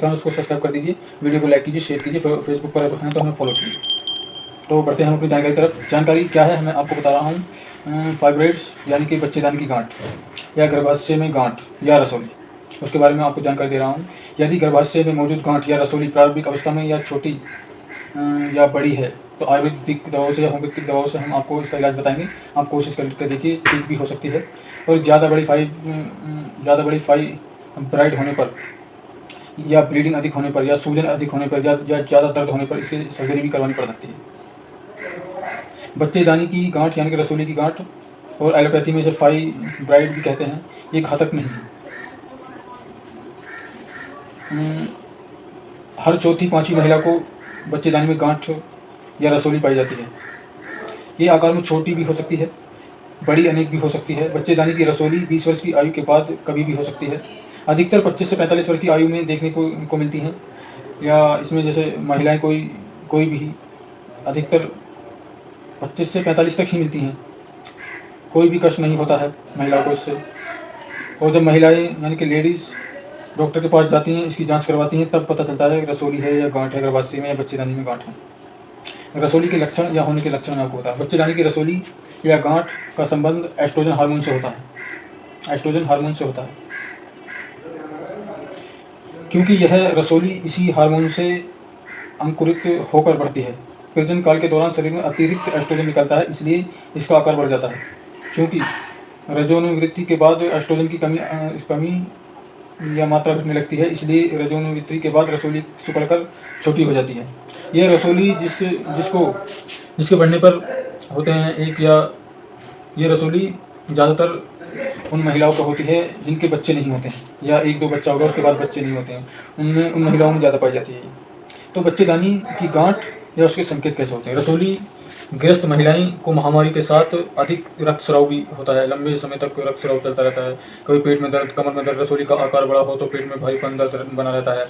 उसको सब्सक्राइब कर दीजिए, वीडियो को लाइक कीजिए, शेयर कीजिए, फेसबुक पर हैं तो हमें फॉलो कीजिए। तो बढ़ते हैं हम अपनी जानकारी की तरफ। जानकारी क्या है, मैं आपको बता रहा हूँ फाइब्रॉइड्स यानी कि बच्चेदानी की गांठ या गर्भाशय में गांठ या रसोली, उसके बारे में आपको जानकारी दे रहा हूँ। यदि गर्भाशय में मौजूद गांठ या रसोली प्रारंभिक अवस्था में या छोटी या बड़ी है तो आयुर्वेदिक दवाओं से या होम्योपैथिक दवाओं से हम आपको इसका इलाज बताएंगे। आप कोशिश करके देखिए, ठीक भी हो सकती है। और ज़्यादा बड़ी फाइब्राइड होने पर या ब्लीडिंग अधिक होने पर या सूजन अधिक होने पर या ज़्यादा दर्द होने पर इसकी सर्जरी भी करवानी पड़ सकती है। बच्चेदानी की गांठ यानी कि रसोली की गांठ, और एलोपैथी में इसे फाइब्राइड भी कहते हैं, ये घातक नहीं है। हर चौथी पाँचवीं महिला को बच्चेदानी में गांठ या रसोली पाई जाती है। ये आकार में छोटी भी हो सकती है, बड़ी अनेक भी हो सकती है। बच्चेदानी की रसोली 20 वर्ष की आयु के बाद कभी भी हो सकती है। अधिकतर 25 से 45 वर्ष की आयु में देखने को मिलती हैं, या इसमें जैसे महिलाएं कोई भी अधिकतर 25 से 45 तक ही मिलती हैं। कोई भी कष्ट नहीं होता है महिलाओं को इससे। और जब महिलाएं यानी कि लेडीज़ डॉक्टर के पास जाती हैं, इसकी जांच करवाती हैं, तब पता चलता है रसोली है या गांठ है गर्भाशय में या बच्चेदानी में गांठ है। रसोली के लक्षण या होने के लक्षण मैं आपको बता, बच्चेदानी की रसोली या गांठ का संबंध एस्ट्रोजन हार्मोन से होता है। एस्ट्रोजन हार्मोन से होता है क्योंकि यह रसोली इसी हार्मोन से अंकुरित होकर बढ़ती है। प्रजनन काल के दौरान शरीर में अतिरिक्त एस्ट्रोजन निकलता है, इसलिए इसका आकार बढ़ जाता है। क्योंकि रजोनिवृत्ति के बाद एस्ट्रोजन की कमी या मात्रा घटने लगती है, इसलिए रजोनिवृत्ति के बाद रसोली सिकुड़कर छोटी हो जाती है। यह रसोली जिसके बढ़ने पर होते हैं ये रसोली ज़्यादातर उन महिलाओं को होती है जिनके बच्चे नहीं होते हैं, या एक दो बच्चा होगा उसके बाद बच्चे नहीं होते हैं, उन महिलाओं में ज़्यादा पाई जाती है। तो बच्चेदानी की गांठ या उसके संकेत कैसे होते हैं? रसोली ग्रस्त महिलाएं को महामारी के साथ अधिक रक्तस्राव भी होता है, लंबे समय तक रक्तस्राव चलता रहता है। कभी पेट में दर्द, कमर में दर्द, रसोली का आकार बड़ा हो तो पेट में भारीपन दर्द बना रहता है।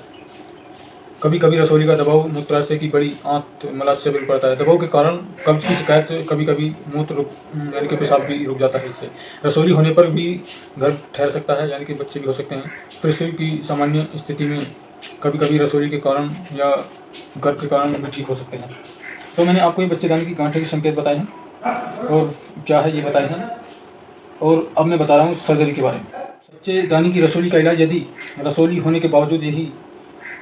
कभी कभी रसोली का दबाव मूत्राशय की बड़ी आंत मलाशय पर पड़ता है। दबाव के कारण कब्ज की शिकायत, कभी कभी मूत्र यानी कि पेशाब भी रुक जाता है। इससे रसोली होने पर भी घर ठहर सकता है, यानी कि बच्चे भी हो सकते हैं। प्रसव की सामान्य स्थिति में कभी कभी रसोली के कारण या गर्भ के कारण भी ठीक हो सकते हैं। तो मैंने आपको ये बच्चेदानी की गांठ के संकेत बताए हैं और क्या है ये बताए हैं, और अब मैं बता रहा हूँ सर्जरी के बारे में। बच्चेदानी की रसोली का इलाज, यदि रसोली होने के बावजूद यही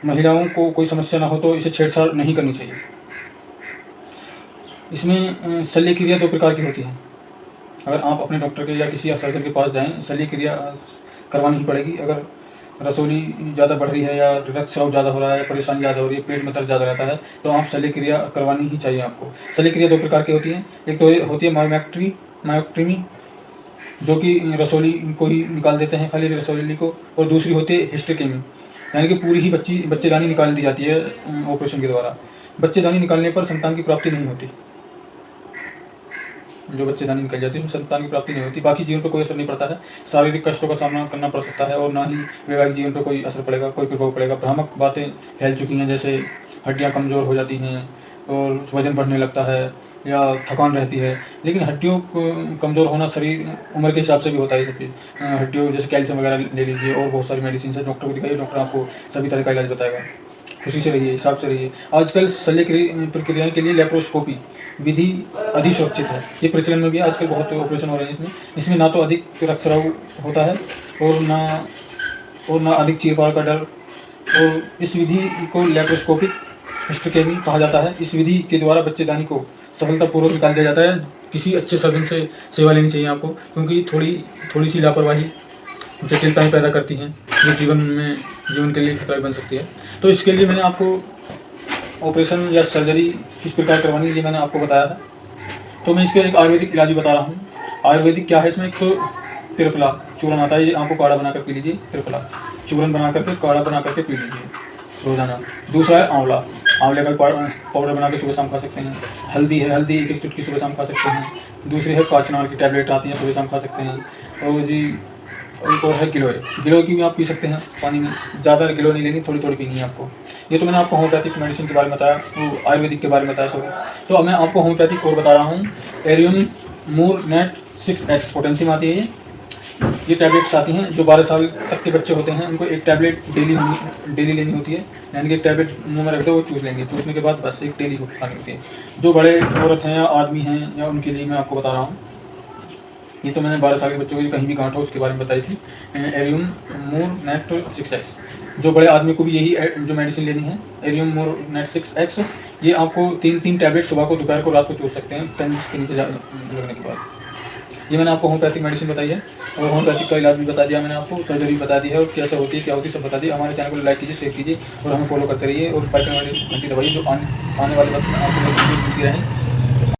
महिलाओं को कोई समस्या ना हो तो इसे छेड़छाड़ नहीं करनी चाहिए। इसमें शल्य क्रिया 2 प्रकार की होती है। अगर आप अपने डॉक्टर के या किसी सर्जन के पास जाएं, शल्य क्रिया करवानी ही पड़ेगी। अगर रसोली ज़्यादा बढ़ रही है या रक्तस्राव ज़्यादा हो रहा है या परेशानी ज़्यादा हो रही है, पेट में दर्द ज़्यादा रहता है, तो आप शल्य क्रिया करवानी ही चाहिए आपको। शल्य क्रिया 2 प्रकार की होती है। एक तो होती है मायोक्टोमी, जो कि रसोली को ही निकाल देते हैं, खाली रसोली को, और दूसरी होती है हिस्टेरेक्टमी, यानी कि पूरी ही बच्चेदानी निकाल दी जाती है ऑपरेशन के द्वारा। बच्चेदानी निकालने पर संतान की प्राप्ति नहीं होती। जो बच्चेदानी निकल जाती है उसमें संतान की प्राप्ति नहीं होती। बाकी जीवन पर कोई असर नहीं पड़ता है, शारीरिक कष्टों का सामना करना पड़ सकता है, और ना ही वैवाहिक जीवन पर कोई असर पड़ेगा, कोई प्रभाव पड़ेगा। भ्रामक बातें फैल चुकी हैं, जैसे हड्डियाँ कमज़ोर हो जाती हैं और वजन बढ़ने लगता है या थकान रहती है। लेकिन हड्डियों को कमज़ोर होना शरीर उम्र के हिसाब से भी होता है। सब चीज़ हड्डियों जैसे कैल्शियम वगैरह ले लीजिए, और बहुत सारी मेडिसिन है, डॉक्टर को दिखाइए, डॉक्टर आपको सभी तरह का इलाज बताएगा। खुशी से रहिए, हिसाब से रहिए। आजकल शल्य प्रक्रिया के लिए लेप्रोस्कोपी विधि अधिक सुरक्षित है, ये प्रचलन में भी आजकल बहुत ऑपरेशन हो रहे हैं इसमें ना तो अधिक रक्तस्राव होता है और ना अधिक चीरफाड़ का डर। और इस विधि को लेप्रोस्कोपिक हिस्टेरेक्टमी कहा जाता है। इस विधि के द्वारा बच्चेदानी को सफलतापूर्वक निकाल दिया जाता है। किसी अच्छे सर्जन से सेवा लेनी चाहिए आपको, क्योंकि थोड़ी सी लापरवाही जटिलताएं पैदा करती हैं, जो जीवन के लिए खतरा बन सकती है। तो इसके लिए मैंने आपको ऑपरेशन या सर्जरी किस प्रकार करवानी है ये मैंने आपको बताया था। तो मैं इसका एक आयुर्वेदिक इलाज भी बता रहा हूँ। आयुर्वेदिक क्या है, इसमें एक तो त्रिफला चूर्ण आता है, ये आपको काढ़ा बनाकर पी लीजिए। त्रिफला चूर्ण बना करके काढ़ा बना करके पी लीजिए रोज़ाना। दूसरा है आंवला, आंवले का पाउडर बना के सुबह शाम खा सकते हैं। हल्दी है, हल्दी 1-1 चुटकी सुबह शाम खा सकते हैं। दूसरी है काचनार की टैबलेट आती हैं, सुबह शाम खा सकते हैं। और जी एक और है गिलोय की भी आप पी सकते हैं पानी में। ज़्यादा गिलोय नहीं लेनी, थोड़ी थोड़ी पीनी है आपको। ये तो मैंने आपको होम्योपैथिक मेडिसिन के बारे में बताया, वो आयुर्वेदिक के बारे में बताया सॉरी। तो अब मैं आपको होम्योपैथिक और बता रहा हूँ। एरियन मूर नेट 6X पोटेंशियम आती है ये टैबलेट्स आती हैं। जो 12 साल तक के बच्चे होते हैं उनको एक टैबलेट डेली लेनी होती है, यानी कि एक टैबलेट मुंह में रख दो, वो चूस लेंगे, चूसने के बाद बस एक डेली खानी होती है। जो बड़े औरत हैं या आदमी हैं या उनके लिए मैं आपको बता रहा हूँ, ये तो मैंने 12 साल के बच्चों को कहीं भी गांठ हो उसके बारे में बताई थी। एरियम मोर नेट 6x, जो बड़े आदमी को भी यही जो मेडिसिन लेनी है, एरियम मोर नेट 6x, ये आपको 3 टैबलेट सुबह को, दोपहर को, रात को चूस सकते हैं 10 के नीचे लगने के बाद। ये मैंने आपको होम्योपैथिक मेडिसिन बताई है, और होम्योपैथिक का इलाज भी बता दिया मैंने आपको, सर्जरी भी बता दी है, और कैसे होती है क्या होती है सब बता दिया। हमारे चैनल को लाइक कीजिए, शेयर कीजिए और हमें फॉलो करते रहिए, और बेल आइकन वाली घंटी दबाइए, जो आने वाले वक्त में आपको मिलती रहें।